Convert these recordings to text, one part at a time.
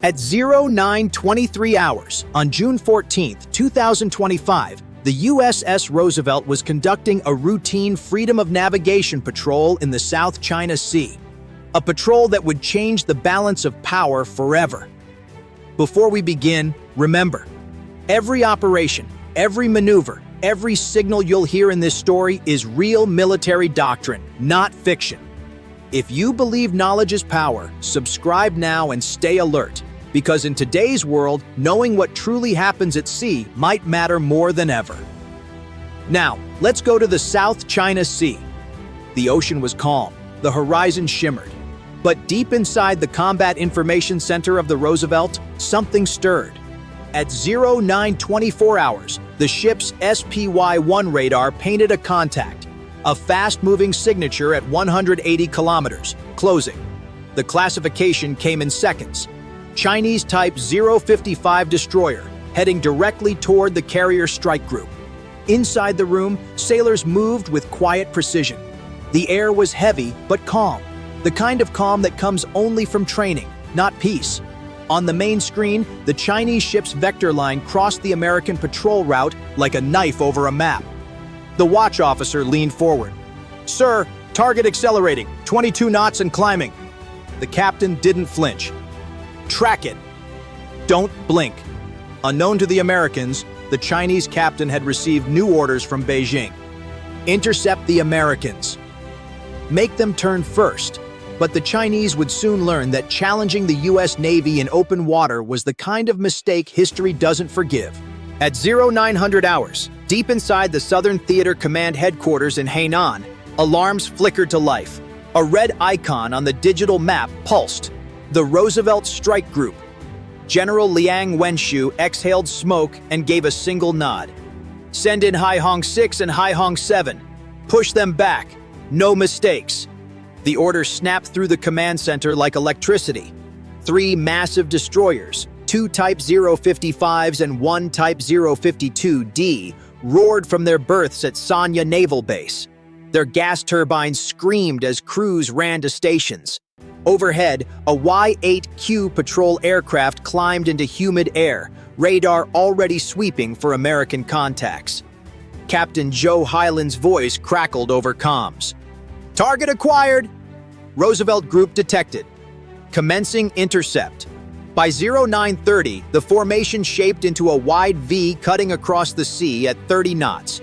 At 09:23 hours on June 14, 2025, the USS Roosevelt was conducting a routine freedom of navigation patrol in the South China Sea, a patrol that would change the balance of power forever. Before we begin, remember, every operation, every maneuver, every signal you'll hear in this story is real military doctrine, not fiction. If you believe knowledge is power, subscribe now and stay alert, because in today's world, knowing what truly happens at sea might matter more than ever. Now, let's go to the South China Sea. The ocean was calm, the horizon shimmered. But deep inside the Combat Information Center of the Roosevelt, something stirred. At 09:24 hours, the ship's SPY-1 radar painted a contact, a fast-moving signature at 180 kilometers, closing. The classification came in seconds. Chinese Type 055 destroyer, heading directly toward the carrier strike group. Inside the room, sailors moved with quiet precision. The air was heavy but calm, the kind of calm that comes only from training, not peace. On the main screen, the Chinese ship's vector line crossed the American patrol route like a knife over a map. The watch officer leaned forward. "Sir, target accelerating, 22 knots and climbing." The captain didn't flinch. "Track it. Don't blink." Unknown to the Americans, the Chinese captain had received new orders from Beijing. Intercept the Americans. Make them turn first. But the Chinese would soon learn that challenging the U.S. Navy in open water was the kind of mistake history doesn't forgive. At 0900 hours, deep inside the Southern Theater Command headquarters in Hainan, alarms flickered to life. A red icon on the digital map pulsed. The Roosevelt Strike Group. General Liang Wenshu exhaled smoke and gave a single nod. "Send in Haihong 6 and Haihong 7. Push them back. No mistakes." The order snapped through the command center like electricity. 3 massive destroyers, 2 Type 055s and 1 Type 052D, roared from their berths at Sanya Naval Base. Their gas turbines screamed as crews ran to stations. Overhead, a Y-8Q patrol aircraft climbed into humid air, radar already sweeping for American contacts. Captain Joe Hyland's voice crackled over comms. "Target acquired! Roosevelt Group detected. Commencing intercept." By 0930, the formation shaped into a wide V cutting across the sea at 30 knots.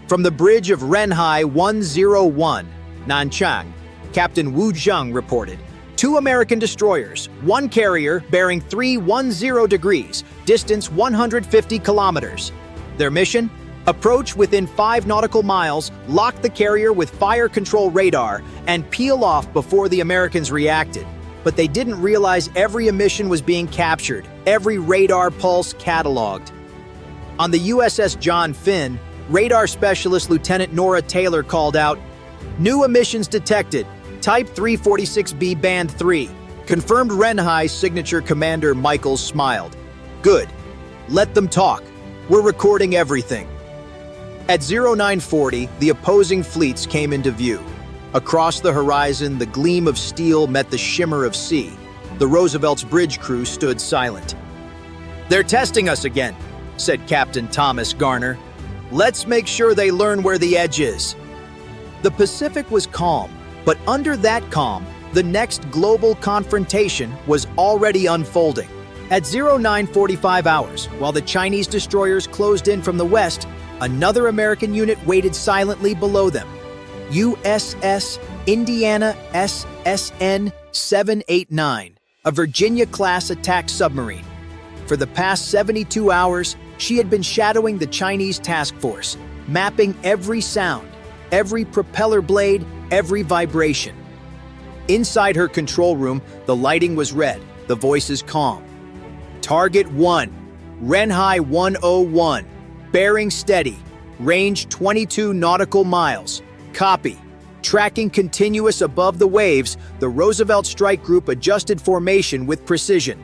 From the bridge of Renhai 101, Nanchang, Captain Wu Zheng reported, 2 American destroyers, 1 carrier bearing 310 degrees, distance 150 kilometers. Their mission? Approach within 5 nautical miles, lock the carrier with fire control radar, and peel off before the Americans reacted. But they didn't realize every emission was being captured, every radar pulse cataloged. On the USS John Finn, radar specialist Lieutenant Nora Taylor called out, "New emissions detected. Type 346B Band 3. Confirmed Renhai signature commander Michaels smiled. "Good. Let them talk. We're recording everything." At 0940, the opposing fleets came into view. Across the horizon, the gleam of steel met the shimmer of sea. The Roosevelt's bridge crew stood silent. "They're testing us again," said Captain Thomas Garner. "Let's make sure they learn where the edge is." The Pacific was calm, but under that calm, the next global confrontation was already unfolding. At 0945 hours, while the Chinese destroyers closed in from the west, another American unit waited silently below them. USS Indiana SSN 789, a Virginia-class attack submarine. For the past 72 hours, she had been shadowing the Chinese task force, mapping every sound, every propeller blade, every vibration. Inside her control room, the lighting was red, the voices calm. "Target 1, Renhai 101, bearing steady, range 22 nautical miles. Copy. Tracking continuous above the waves, the Roosevelt Strike Group adjusted formation with precision.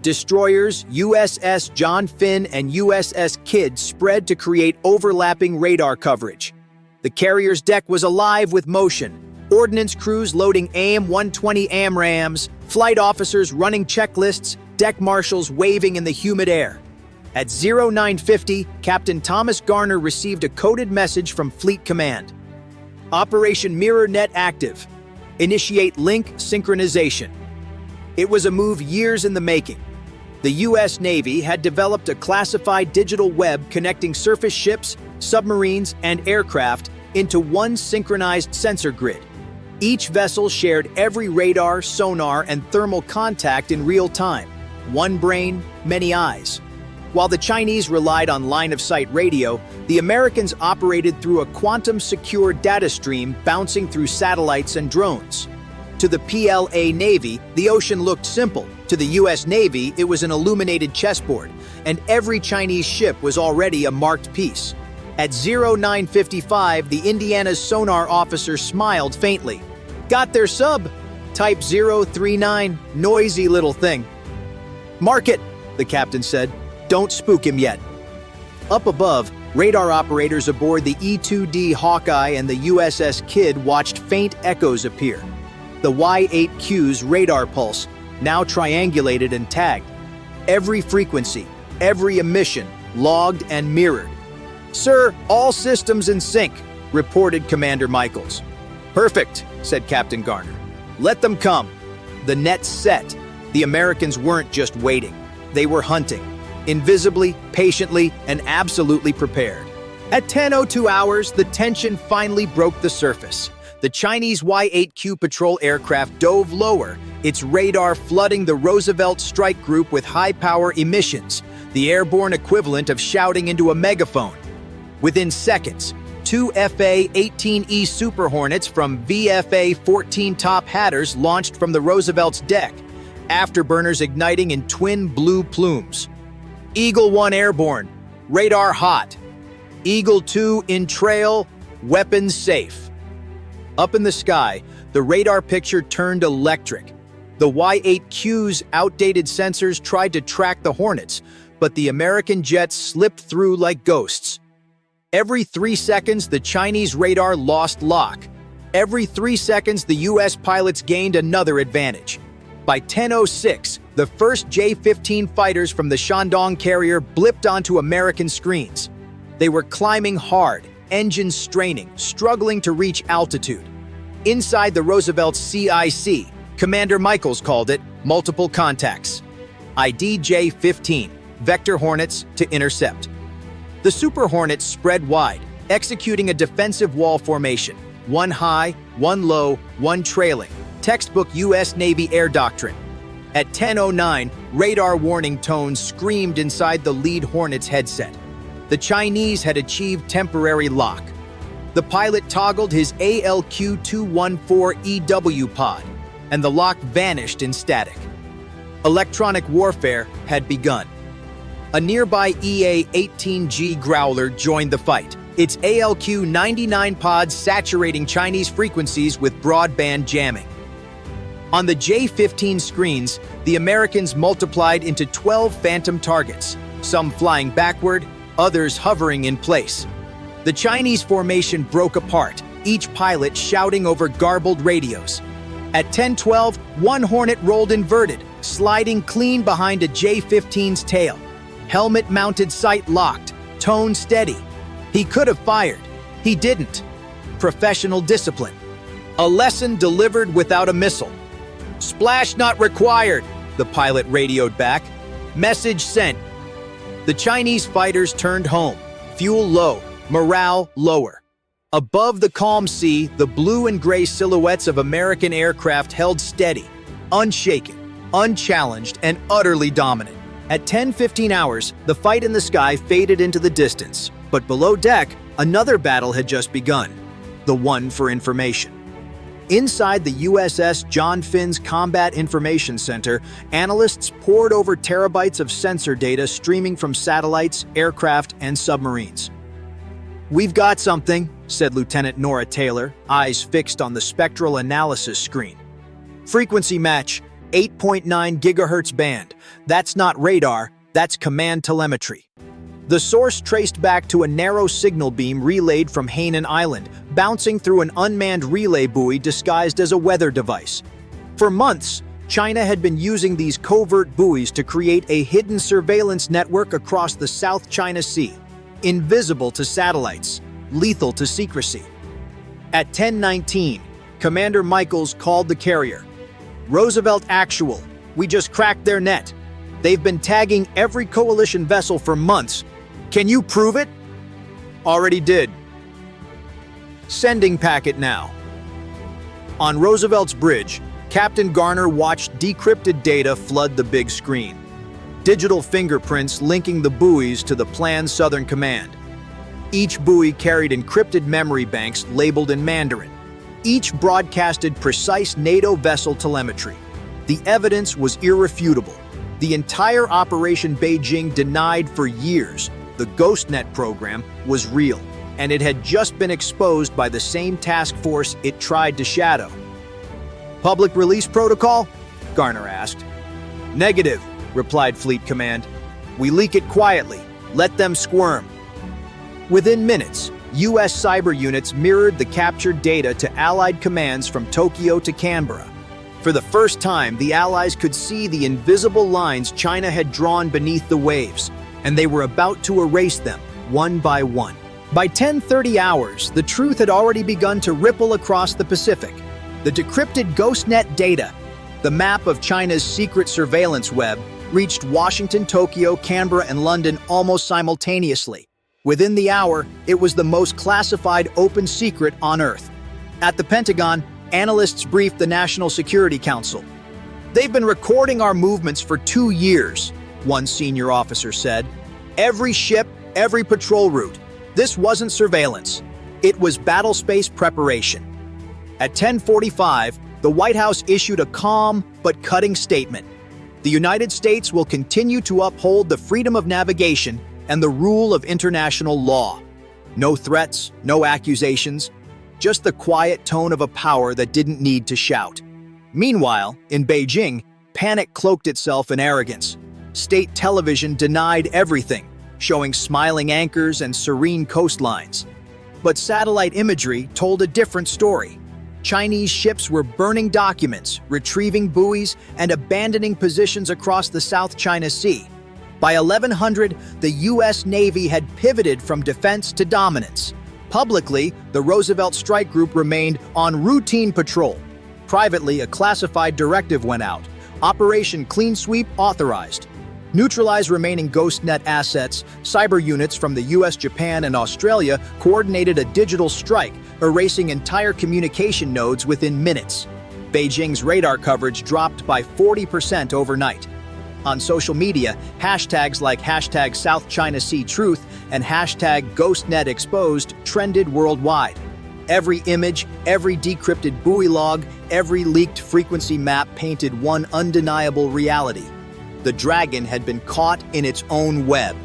Destroyers USS John Finn and USS Kidd spread to create overlapping radar coverage. The carrier's deck was alive with motion. Ordnance crews loading AIM-120 AMRAAMs, flight officers running checklists, deck marshals waving in the humid air. At 0950, Captain Thomas Garner received a coded message from Fleet Command. Operation Mirror Net active. Initiate link synchronization. It was a move years in the making. The U.S. Navy had developed a classified digital web connecting surface ships, submarines, and aircraft into one synchronized sensor grid. Each vessel shared every radar, sonar, and thermal contact in real time. One brain, many eyes. While the Chinese relied on line-of-sight radio, the Americans operated through a quantum-secure data stream bouncing through satellites and drones. To the PLA Navy, the ocean looked simple. To the U.S. Navy, it was an illuminated chessboard, and every Chinese ship was already a marked piece. At 0955, the Indiana's sonar officer smiled faintly. "Got their sub. Type 039, noisy little thing." "Mark it," the captain said. "Don't spook him yet." Up above, radar operators aboard the E-2D Hawkeye and the USS Kidd watched faint echoes appear. The Y-8Q's radar pulse, now triangulated and tagged. Every frequency, every emission, logged and mirrored. "Sir, all systems in sync," reported Commander Michaels. "Perfect," said Captain Garner. "Let them come." The net's set. The Americans weren't just waiting. They were hunting. Invisibly, patiently, and absolutely prepared. At 10:02 hours, the tension finally broke the surface. The Chinese Y-8Q patrol aircraft dove lower, its radar flooding the Roosevelt strike group with high-power emissions, the airborne equivalent of shouting into a megaphone. Within seconds, two FA-18E Super Hornets from VFA-14 Top Hatters launched from the Roosevelt's deck, afterburners igniting in twin blue plumes. Eagle 1 airborne, radar hot. Eagle 2 in trail, weapons safe. Up in the sky, the radar picture turned electric. The Y-8Q's outdated sensors tried to track the Hornets, but the American jets slipped through like ghosts. Every 3 seconds, the Chinese radar lost lock. Every 3 seconds, the U.S. pilots gained another advantage. By 10:06, the first J-15 fighters from the Shandong carrier blipped onto American screens. They were climbing hard, engines straining, struggling to reach altitude. Inside the Roosevelt's CIC, Commander Michaels called it multiple contacts. ID J-15, Vector Hornets to intercept. The Super Hornets spread wide, executing a defensive wall formation, one high, one low, one trailing. Textbook U.S. Navy air doctrine. At 10:09, radar warning tones screamed inside the lead Hornet's headset. The Chinese had achieved temporary lock. The pilot toggled his ALQ-214EW pod, and the lock vanished in static. Electronic warfare had begun. A nearby EA-18G Growler joined the fight, its ALQ-99 pod saturating Chinese frequencies with broadband jamming. On the J-15 screens, the Americans multiplied into 12 phantom targets, some flying backward, others hovering in place. The Chinese formation broke apart, each pilot shouting over garbled radios. At 10:12, one Hornet rolled inverted, sliding clean behind a J-15's tail. Helmet-mounted sight locked, tone steady. He could have fired. He didn't. Professional discipline. A lesson delivered without a missile. "Splash not required," the pilot radioed back. Message sent. The Chinese fighters turned home, fuel low, morale lower. Above the calm sea, the blue and gray silhouettes of American aircraft held steady, unshaken, unchallenged, and utterly dominant. At 10:15 hours, the fight in the sky faded into the distance, but below deck, another battle had just begun, the one for information. Inside the USS John Finn's Combat Information Center, analysts pored over terabytes of sensor data streaming from satellites, aircraft, and submarines. "We've got something," said Lieutenant Nora Taylor, eyes fixed on the spectral analysis screen. "Frequency match, 8.9 gigahertz band. That's not radar, that's command telemetry." The source traced back to a narrow signal beam relayed from Hainan Island, bouncing through an unmanned relay buoy disguised as a weather device. For months, China had been using these covert buoys to create a hidden surveillance network across the South China Sea, invisible to satellites, lethal to secrecy. At 10:19, Commander Michaels called the carrier. "Roosevelt Actual, we just cracked their net. They've been tagging every coalition vessel for months. Can you prove it?" "Already did." "Sending packet now." On Roosevelt's bridge, Captain Garner watched decrypted data flood the big screen. Digital fingerprints linking the buoys to the planned Southern Command. Each buoy carried encrypted memory banks labeled in Mandarin. Each broadcasted precise NATO vessel telemetry. The evidence was irrefutable. The entire Operation Beijing denied for years the GhostNet program was real, and it had just been exposed by the same task force it tried to shadow. "Public release protocol?" Garner asked. "Negative," replied Fleet Command. "We leak it quietly. Let them squirm." Within minutes, U.S. cyber units mirrored the captured data to Allied commands from Tokyo to Canberra. For the first time, the Allies could see the invisible lines China had drawn beneath the waves, and they were about to erase them, one by one. By 10:30 hours, the truth had already begun to ripple across the Pacific. The decrypted GhostNet data, the map of China's secret surveillance web, reached Washington, Tokyo, Canberra, and London almost simultaneously. Within the hour, it was the most classified open secret on Earth. At the Pentagon, analysts briefed the National Security Council. "They've been recording our movements for 2 years," one senior officer said. "Every ship, every patrol route. This wasn't surveillance. It was battlespace preparation." At 10:45, the White House issued a calm but cutting statement. "The United States will continue to uphold the freedom of navigation and the rule of international law." No threats, no accusations, just the quiet tone of a power that didn't need to shout. Meanwhile, in Beijing, panic cloaked itself in arrogance. State television denied everything, showing smiling anchors and serene coastlines. But satellite imagery told a different story. Chinese ships were burning documents, retrieving buoys, and abandoning positions across the South China Sea. By 1100, the U.S. Navy had pivoted from defense to dominance. Publicly, the Roosevelt Strike Group remained on routine patrol. Privately, a classified directive went out. Operation Clean Sweep authorized. Neutralize remaining GhostNet assets, cyber units from the US, Japan, and Australia coordinated a digital strike, erasing entire communication nodes within minutes. Beijing's radar coverage dropped by 40% overnight. On social media, hashtags like hashtag South China Sea Truth and hashtag GhostNet Exposed trended worldwide. Every image, every decrypted buoy log, every leaked frequency map painted one undeniable reality. The dragon had been caught in its own web,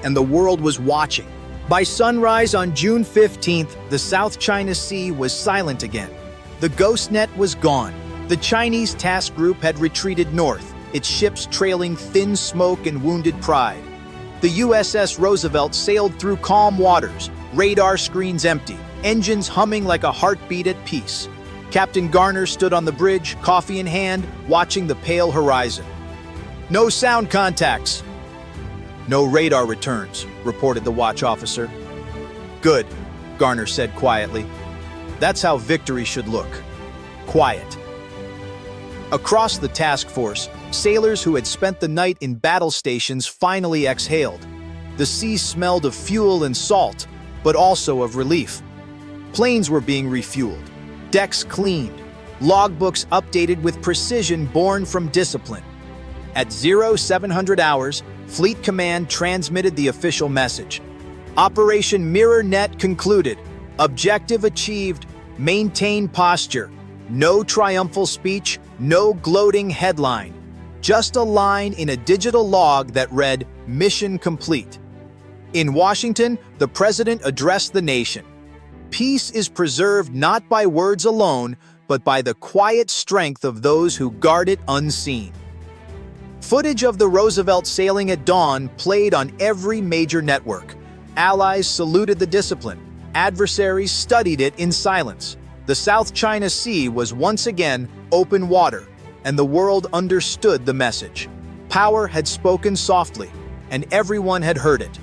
and the world was watching. By sunrise on June 15th, the South China Sea was silent again. The GhostNet was gone. The Chinese task group had retreated north, its ships trailing thin smoke and wounded pride. The USS Roosevelt sailed through calm waters, radar screens empty, engines humming like a heartbeat at peace. Captain Garner stood on the bridge, coffee in hand, watching the pale horizon. "No sound contacts." "No radar returns," reported the watch officer. "Good," Garner said quietly. "That's how victory should look. Quiet." Across the task force, sailors who had spent the night in battle stations finally exhaled. The sea smelled of fuel and salt, but also of relief. Planes were being refueled, decks cleaned, logbooks updated with precision born from discipline. At 0700 hours, Fleet Command transmitted the official message. Operation Mirror Net concluded. Objective achieved. Maintain posture. No triumphal speech, no gloating headline. Just a line in a digital log that read, "Mission complete." In Washington, the president addressed the nation. Peace is preserved not by words alone, but by the quiet strength of those who guard it unseen. Footage of the Roosevelt sailing at dawn played on every major network. Allies saluted the discipline. Adversaries studied it in silence. The South China Sea was once again open water, and the world understood the message. Power had spoken softly, and everyone had heard it.